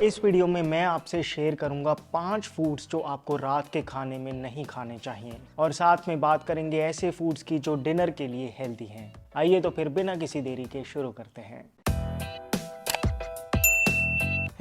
इस वीडियो में मैं आपसे शेयर करूंगा 5 फूड्स जो आपको रात के खाने में नहीं खाने चाहिए और साथ में बात करेंगे ऐसे फूड्स की जो डिनर के लिए हेल्दी हैं। आइए तो फिर बिना किसी देरी के शुरू करते हैं।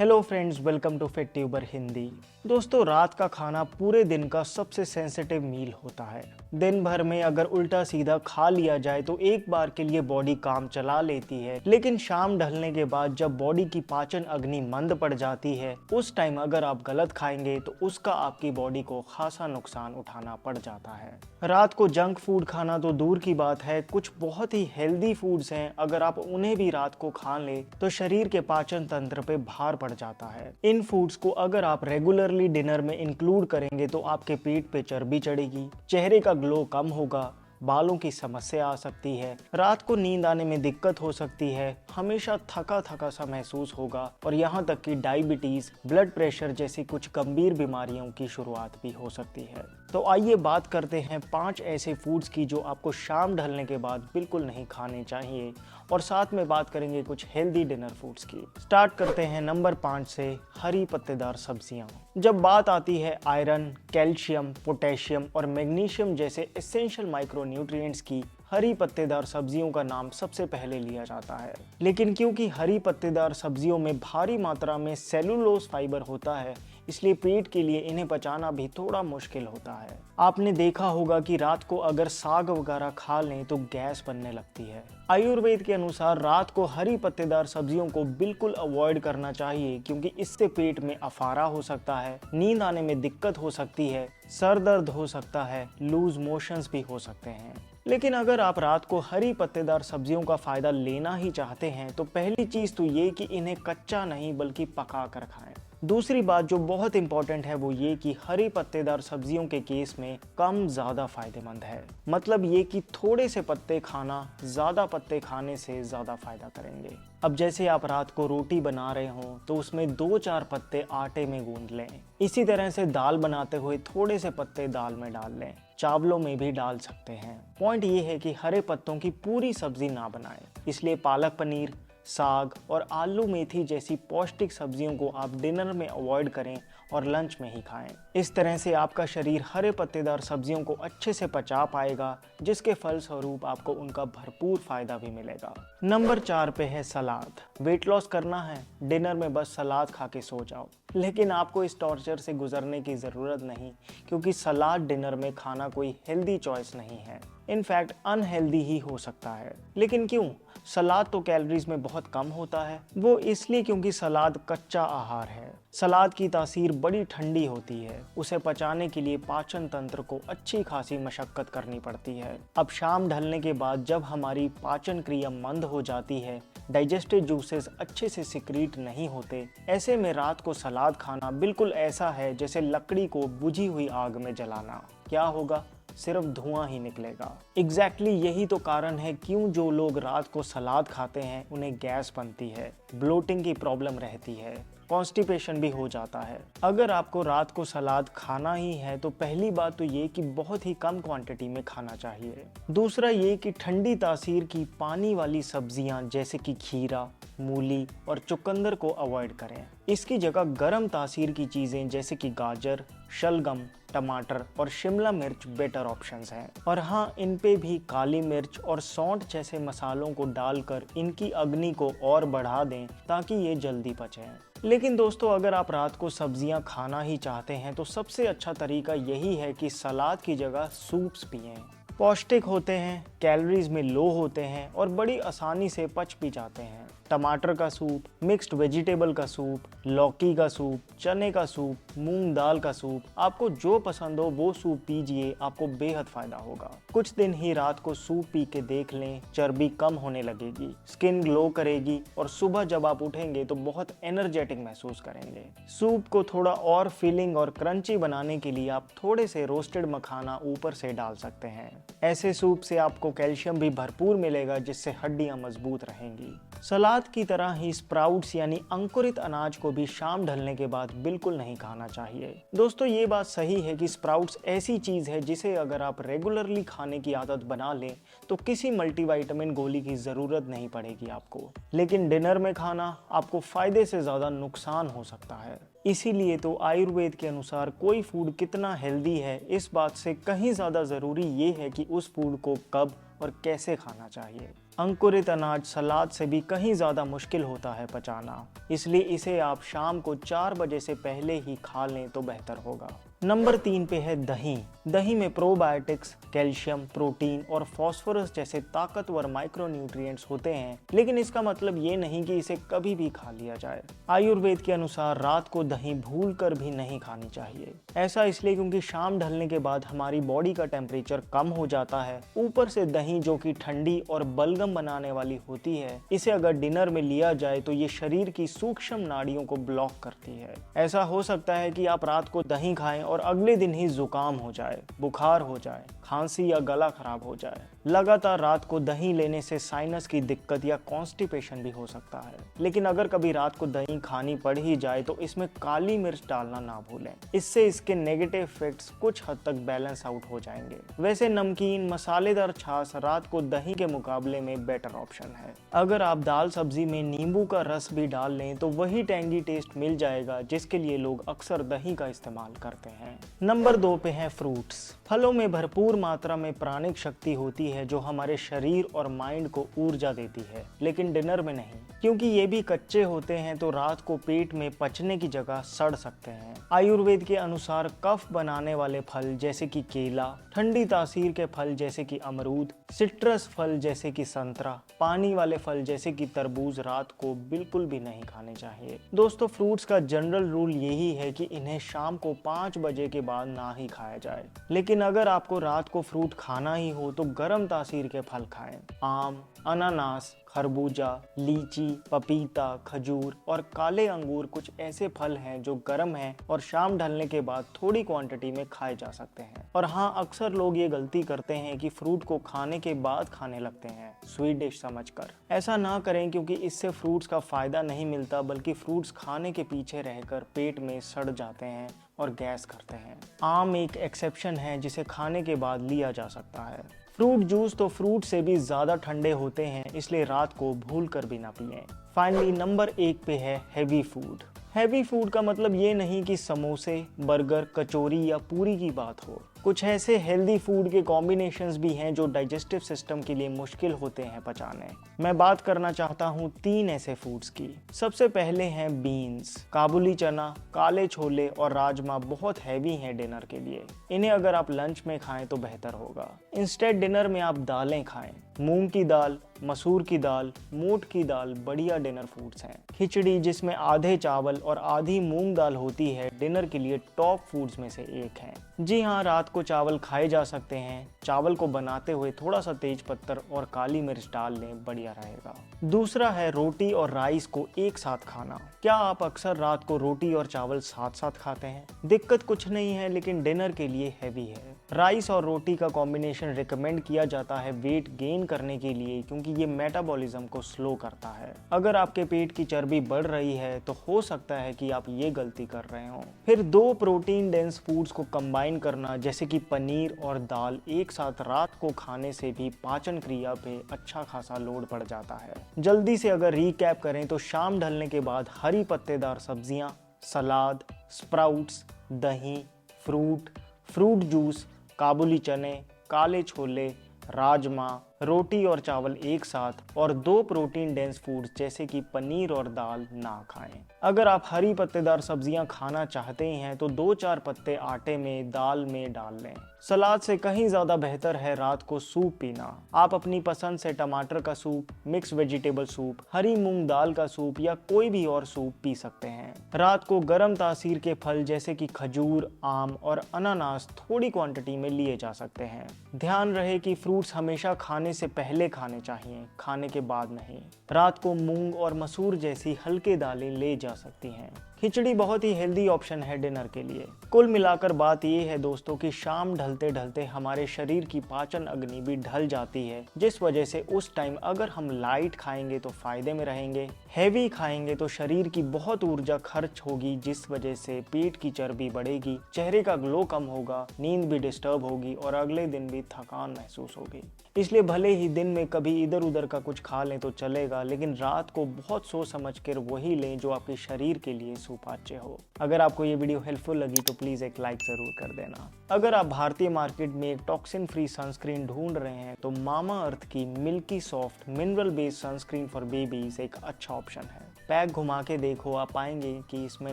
Hello friends, welcome to FitTuber Hindi. दोस्तों, रात का खाना पूरे दिन का सबसे सेंसिटिव मील होता है। दिन भर में अगर उल्टा सीधा खा लिया जाए तो एक बार के लिए बॉडी काम चला लेती है, लेकिन शाम ढलने के बाद जब बॉडी की पाचन अग्नि मंद पड़ जाती है, उस टाइम अगर आप गलत खाएंगे तो उसका आपकी बॉडी को खासा नुकसान उठाना पड़ जाता है। रात को जंक फूड खाना तो दूर की बात है, कुछ बहुत ही हेल्दी फूड्स हैं, अगर आप उन्हें भी रात को खा लें तो शरीर के पाचन तंत्र पे भार पड़ जाता है। इन फूड्स को अगर आप रेगुलरली डिनर में इंक्लूड करेंगे तो आपके पेट पे चर्बी चढ़ेगी, चेहरे का ग्लो कम होगा, बालों की समस्या आ सकती है, रात को नींद आने में दिक्कत हो सकती है, हमेशा थका थका सा महसूस होगा और यहाँ तक कि डायबिटीज, ब्लड प्रेशर जैसी कुछ गंभीर बीमारियों की शुरुआत भी हो सकती है। तो आइए बात करते हैं 5 ऐसे फूड्स की जो आपको शाम ढलने के बाद बिल्कुल नहीं खाने चाहिए और साथ में बात करेंगे कुछ हेल्दी डिनर फूड्स की। स्टार्ट करते हैं नंबर 5 से, हरी पत्तेदार सब्जियां। जब बात आती है आयरन, कैल्शियम, पोटेशियम और मैग्नीशियम जैसे एसेंशियल माइक्रोन्यूट्रिएंट्स की, हरी पत्तेदार सब्जियों का नाम सबसे पहले लिया जाता है। लेकिन क्योंकि हरी पत्तेदार सब्जियों में भारी मात्रा में सेलुलोज फाइबर होता है, इसलिए पेट के लिए इन्हें पचाना भी थोड़ा मुश्किल होता है। आपने देखा होगा कि रात को अगर साग वगैरह खा लें तो गैस बनने लगती है। आयुर्वेद के अनुसार रात को हरी पत्तेदार सब्जियों को बिल्कुल अवॉइड करना चाहिए, क्योंकि इससे पेट में अफारा हो सकता है, नींद आने में दिक्कत हो सकती है, सर दर्द हो सकता है, लूज मोशंस भी हो सकते हैं। लेकिन अगर आप रात को हरी पत्तेदार सब्जियों का फायदा लेना ही चाहते हैं तो पहली चीज तो ये कि इन्हें कच्चा नहीं बल्कि पका कर खाएं। दूसरी बात जो बहुत इंपॉर्टेंट है वो ये कि हरी पत्तेदार सब्जियों के केस में कम ज्यादा फायदेमंद है। मतलब ये कि थोड़े से पत्ते खाना ज्यादा पत्ते खाने से ज्यादा फायदा करेंगे। अब जैसे आप रात को रोटी बना रहे हो तो उसमें 2-4 पत्ते आटे में गूंद लें। इसी तरह से दाल बनाते हुए थोड़े से पत्ते दाल में डाल लें, चावलों में भी डाल सकते हैं। पॉइंट ये है कि हरे पत्तों की पूरी सब्जी ना बनाएं, इसलिए पालक पनीर, साग और आलू मेथी जैसी पौष्टिक सब्जियों को आप डिनर में अवॉइड करें और लंच में ही खाएं। इस तरह से आपका शरीर हरे पत्तेदार सब्जियों को अच्छे से पचा पाएगा, जिसके फलस्वरूप आपको उनका भरपूर फायदा भी मिलेगा। नंबर 4 पे है सलाद। वेट लॉस करना है, डिनर में बस सलाद खा के सो जाओ। लेकिन आपको इस टॉर्चर से गुजरने की ज़रूरत नहीं, क्योंकि सलाद डिनर में खाना कोई हेल्दी चॉइस नहीं है। इनफैक्ट अनहेल्दी ही हो सकता है। लेकिन क्यों? सलाद तो कैलोरीज में बहुत कम होता है। वो इसलिए क्योंकि सलाद कच्चा आहार है। सलाद की तासीर बड़ी ठंडी होती है, उसे पचाने के लिए पाचन तंत्र को अच्छी खासी मशक्कत करनी पड़ती है। अब शाम ढलने के बाद जब हमारी पाचन क्रिया मंद हो जाती है, डाइजेस्टिव जूसेस अच्छे से सिक्रीट नहीं होते, ऐसे में रात को सलाद खाना बिल्कुल ऐसा है जैसे लकड़ी को बुझी हुई आग में जलाना। क्या होगा? सिर्फ धुआं ही निकलेगा। एग्जैक्टली यही तो कारण है क्यों जो लोग रात को सलाद खाते हैं उन्हें गैस बनती है, ब्लोटिंग की प्रॉब्लम रहती है, कॉन्स्टिपेशन भी हो जाता है। अगर आपको रात को सलाद खाना ही है तो पहली बात तो ये कि बहुत ही कम क्वांटिटी में खाना चाहिए। दूसरा ये कि ठंडी तासीर की पानी वाली सब्जियां जैसे कि खीरा, मूली और चुकंदर को अवॉइड करें। इसकी जगह गर्म तासीर की चीजें जैसे कि गाजर, शलगम, टमाटर और शिमला मिर्च बेटर ऑप्शंस हैं। और हाँ, इन पे भी काली मिर्च और सौंठ जैसे मसालों को डालकर इनकी अग्नि को और बढ़ा दें ताकि ये जल्दी पचें। लेकिन दोस्तों, अगर आप रात को सब्जियां खाना ही चाहते हैं तो सबसे अच्छा तरीका यही है कि सलाद की जगह सूप्स पिएं। पौष्टिक होते हैं, कैलोरीज में लो होते हैं और बड़ी आसानी से पच भी जाते हैं। टमाटर का सूप, मिक्स्ड वेजिटेबल का सूप, लौकी का सूप, चने का सूप, मूंग दाल का सूप, आपको जो पसंद हो वो सूप पीजिए, आपको बेहद फायदा होगा। कुछ दिन ही रात को सूप पी के देख लें, चर्बी कम होने लगेगी, स्किन ग्लो करेगी और सुबह जब आप उठेंगे तो बहुत एनर्जेटिक महसूस करेंगे। सूप को थोड़ा और फीलिंग और क्रंची बनाने के लिए आप थोड़े से रोस्टेड मखाना ऊपर से डाल सकते हैं। ऐसे सूप से आपको कैल्शियम भी भरपूर मिलेगा, जिससे हड्डियां मजबूत रहेंगी। सलाद की तरह ही स्प्राउट्स यानी अंकुरित अनाज को भी शाम ढलने के बाद बिल्कुल नहीं खाना चाहिए। दोस्तों, ये बात सही है कि स्प्राउट्स ऐसी चीज है जिसे अगर आप रेगुलरली खाने खाने की आदत बना लें तो किसी मल्टीविटामिन गोली की ज़रूरत नहीं पड़ेगी आपको। लेकिन डिनर में खाना आपको फ़ायदे से ज़्यादा नुकसान हो सकता है। इसीलिए तो आयुर्वेद के अनुसार कोई फूड कितना हेल्दी है, इस बात से कहीं ज़्यादा ज़रूरी ये है कि उस फूड को कब और कैसे खाना चाहिए। अंकुरित अनाज सलाद से भी कहीं ज़्यादा मुश्किल होता है पचाना, इसलिए इसे आप शाम को 4 बजे से पहले ही खा लें तो बेहतर होगा। नंबर 3 पे है दही। दही में प्रोबायोटिक्स, कैल्शियम, प्रोटीन और फास्फोरस जैसे ताकतवर माइक्रोन्यूट्रिएंट्स होते हैं, लेकिन इसका मतलब ये नहीं कि इसे कभी भी खा लिया जाए। आयुर्वेद के अनुसार रात को दही भूलकर भी नहीं खानी चाहिए। ऐसा इसलिए क्योंकि शाम ढलने के बाद हमारी बॉडी का टेम्परेचर कम हो जाता है। ऊपर से दही जो कि ठंडी और बलगम बनाने वाली होती है, इसे अगर डिनर में लिया जाए तो ये शरीर की सूक्ष्म नाड़ियों को ब्लॉक करती है। ऐसा हो सकता है कि आप रात को दही खाएं और अगले दिन ही जुकाम हो जाए, बुखार हो जाए, खांसी या गला खराब हो जाए। लगातार रात को दही लेने से साइनस की दिक्कत या कॉन्स्टिपेशन भी हो सकता है। लेकिन अगर कभी रात को दही खानी पड़ ही जाए तो इसमें काली मिर्च डालना ना भूलें। इससे इसके नेगेटिव इफेक्ट्स कुछ हद तक बैलेंस आउट हो जाएंगे। वैसे नमकीन मसालेदार छाछ रात को दही के मुकाबले में बेटर ऑप्शन है। अगर आप दाल सब्जी में नींबू का रस भी डाल लें तो वही टेंगी टेस्ट मिल जाएगा जिसके लिए लोग अक्सर दही का इस्तेमाल करते हैं। नंबर 2 पे है फ्रूट्स। फलों में भरपूर मात्रा में प्राणिक शक्ति होती है जो हमारे शरीर और माइंड को ऊर्जा देती है, लेकिन डिनर में नहीं, क्योंकि ये भी कच्चे होते हैं तो रात को पेट में पचने की जगह सड़ सकते हैं। आयुर्वेद के अनुसार कफ बनाने वाले फल जैसे कि केला, ठंडी तासीर के फल जैसे कि अमरूद, सिट्रस फल जैसे कि संतरा, पानी वाले फल जैसे कि तरबूज रात को बिल्कुल भी नहीं खाने चाहिए। दोस्तों, फ्रूट्स का जनरल रूल यही है कि इन्हें शाम को 5 बजे के बाद ना ही खाया जाए। लेकिन अगर आपको रात को फ्रूट खाना ही हो तो गर्म तासीर के फल खाएं। आम, अनानास, खरबूजा, लीची, पपीता, खजूर और काले अंगूर कुछ ऐसे फल हैं जो गर्म हैं और शाम ढलने के बाद थोड़ी क्वांटिटी में खाए जा सकते हैं। और हाँ, अक्सर लोग ये गलती करते हैं कि फ्रूट को खाने के बाद खाने लगते हैं, स्वीट डिश समझकर। ऐसा ना करें, क्योंकि इससे फ्रूट्स का फायदा नहीं मिलता, बल्कि फ्रूट्स खाने के पीछे रहकर पेट में सड़ जाते हैं और गैस करते हैं। आम एक एक्सेप्शन है जिसे खाने के बाद लिया जा सकता है। फ्रूट जूस तो फ्रूट से भी ज़्यादा ठंडे होते हैं, इसलिए रात को भूल कर भी ना पिएं। फाइनली नंबर 1 पे है हैवी फूड। हैवी फूड का मतलब ये नहीं कि समोसे, बर्गर, कचौरी या पूरी की बात हो। कुछ ऐसे हेल्दी फूड के कॉम्बिनेशंस भी हैं जो डाइजेस्टिव सिस्टम के लिए मुश्किल होते हैं पचाने। मैं बात करना चाहता हूँ 3 ऐसे फूड्स की। सबसे पहले हैं बीन्स। काबुली चना, काले छोले और राजमा बहुत हैवी हैं डिनर के लिए। इन्हें अगर आप लंच में खाएं तो बेहतर होगा। इंस्टेड डिनर में आप दालें खाएं। मूंग की दाल, मसूर की दाल, मोट की दाल बढ़िया डिनर फूड्स हैं। खिचड़ी जिसमें आधे चावल और आधी मूंग दाल होती है, डिनर के लिए टॉप फूड्स में से एक है। जी हाँ, रात को चावल खाए जा सकते हैं। चावल को बनाते हुए थोड़ा सा तेज पत्तर और काली मिर्च डाल लें, बढ़िया रहेगा। दूसरा है रोटी और राइस को एक साथ खाना। क्या आप अक्सर रात को रोटी और चावल साथ साथ खाते हैं? दिक्कत कुछ नहीं है, लेकिन डिनर के लिए हैवी है। राइस और रोटी का कॉम्बिनेशन रिकमेंड किया जाता है वेट गेन करने के लिए, क्योंकि ये मेटाबॉलिज्म को स्लो करता है। अगर आपके पेट की चर्बी बढ़ रही है तो हो सकता है कि आप ये गलती कर रहे हो। फिर 2 प्रोटीन डेंस फूड्स को कंबाइन करना, जैसे कि पनीर और दाल, एक साथ रात को खाने से भी पाचन क्रिया पे अच्छा खासा लोड पड़ जाता है। जल्दी से अगर रिकैप करें तो शाम ढलने के बाद हरी पत्तेदार सब्जियां, सलाद, स्प्राउट्स, दही, फ्रूट जूस, काबुली चने, काले छोले, राजमा, रोटी और चावल एक साथ, और 2 प्रोटीन डेंस फूड्स जैसे कि पनीर और दाल ना खाएं। अगर आप हरी पत्तेदार सब्जियां खाना चाहते हैं तो 2-4 पत्ते आटे में, दाल में डाल लें। सलाद से कहीं ज़्यादा बेहतर है रात को सूप पीना। आप अपनी पसंद से टमाटर का सूप, मिक्स वेजिटेबल सूप, हरी मूंग दाल का सूप या कोई भी और सूप पी सकते हैं। रात को गर्म तासीर के फल जैसे कि खजूर, आम और अनानास थोड़ी क्वांटिटी में लिए जा सकते हैं। ध्यान रहे कि फ्रूट्स हमेशा खाने सोने से पहले खाने चाहिए, खाने के बाद नहीं। रात को मूंग और मसूर जैसी हल्के दालें ले जा सकती हैं। खिचड़ी बहुत ही हेल्दी ऑप्शन है डिनर के लिए। कुल मिलाकर बात ये है दोस्तों कि शाम ढलते ढलते हमारे शरीर की पाचन अग्नि भी ढल जाती है, जिस वजह से उस टाइम अगर हम लाइट खाएंगे तो फायदे में रहेंगे। हैवी खाएंगे तो शरीर की बहुत ऊर्जा खर्च होगी, जिस वजह से पेट की चर्बी बढ़ेगी, चेहरे का ग्लो कम होगा, नींद भी डिस्टर्ब होगी और अगले दिन भी थकान महसूस होगी। इसलिए भले ही दिन में कभी इधर उधर का कुछ खा लें तो चलेगा, लेकिन रात को बहुत सोच समझ कर वही लें जो आपके शरीर के लिए सुपाच्य हो। अगर आपको ये वीडियो हेल्पफुल लगी तो प्लीज़ एक लाइक ज़रूर कर देना। अगर आप भारतीय मार्केट में एक टॉक्सिन फ्री सनस्क्रीन ढूंढ रहे हैं तो मामा अर्थ की milky soft mineral based sunscreen for babies एक अच्छा ऑप्शन है। पैक घुमा के देखो, आप पाएंगे कि इसमें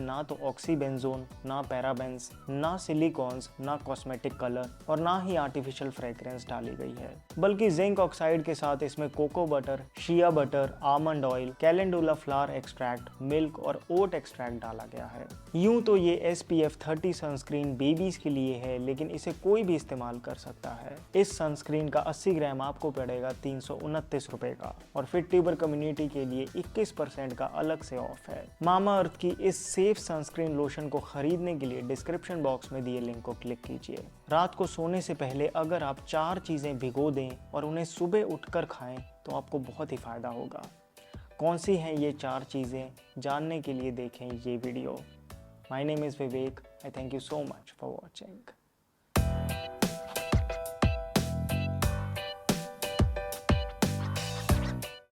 ना तो ऑक्सीबेंजोन, ना पैराबेंस, ना सिलिकॉन्स, ना कॉस्मेटिक कलर और ना ही आर्टिफिशियल फ्रेग्रेंस डाली गई है, बल्कि जिंक ऑक्साइड के साथ इसमें cocoa butter, shea butter, almond oil, calendula flower extract, milk और ओट एक्सट्रैक्ट डाला गया है। यूं तो ये SPF 30 सनस्क्रीन बेबीज के लिए है, लेकिन इसे कोई भी इस्तेमाल कर सकता है। इस सनस्क्रीन का 80 ग्राम आपको पड़ेगा 329 रुपए का और फिट ट्यूबर कम्युनिटी के लिए 21% का अलग से ऑफ है। मामा अर्थ की इस सेफ सनस्क्रीन लोशन को खरीदने के लिए डिस्क्रिप्शन बॉक्स में दिए लिंक को क्लिक कीजिए। रात को सोने से पहले अगर आप 4 चीजें भिगो दें और उन्हें सुबह उठकर खाएं तो आपको बहुत ही फायदा होगा। कौन सी हैं ये 4 चीजें, जानने के लिए देखें ये video. My name is Vivek. I thank you so much for watching.